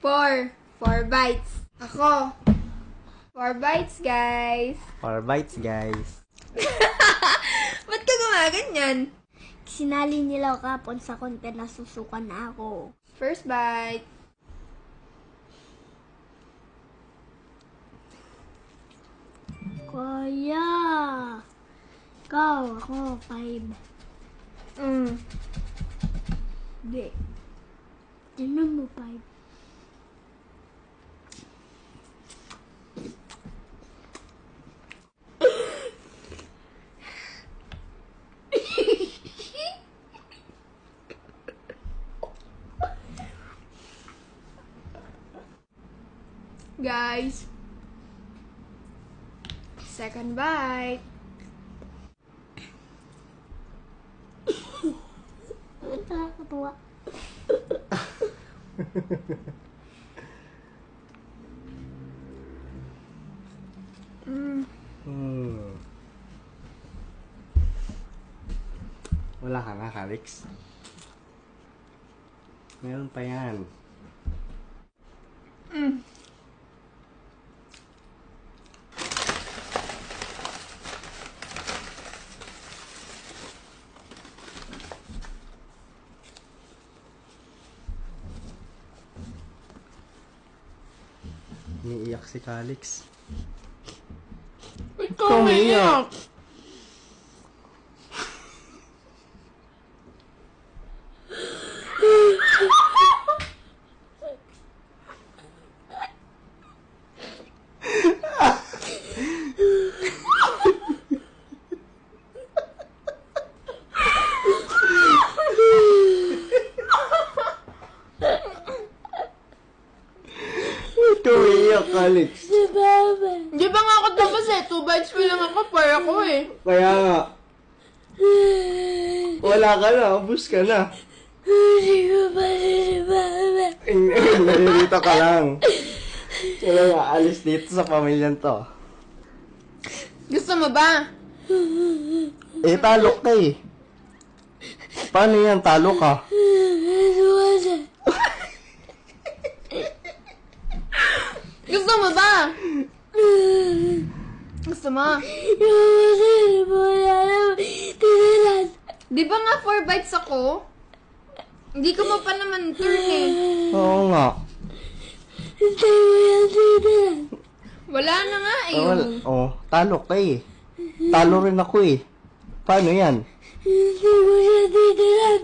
4. 4 bites. Ako. 4 bites, guys. 4 bites, guys. Ba't ka gumaganyan? Sinali nila ako kapon sa content na susukan na ako. First bite. Kaya. Ikaw, ako, 5. Hindi. Tignan mo, 5. Guys. Second bite. Nakakatawa. Wala ka na, Calix. Meron pa yan. Umiiyak si Calix. Ikaw umiiyak. Umiiyak, Calix. Si Baba. Di ba nga ako tapos 2 bites pa lang ako, para ako Kaya nga. Wala ka na, ubus ka na. Hindi ko pa si Baba. Nalilito ka lang. Wala nga, alis dito sa pamilyan to. Gusto mo ba? Talok ka eh. Paano yan? Talo ka. Gusto mo ba? Gusto mo? Di ba nga 4 bites ako? Hindi ko mo pa naman turn Oo nga. Wala na nga Talo ka eh. Talo rin ako eh. Paano yan? Hindi mo siya titilan.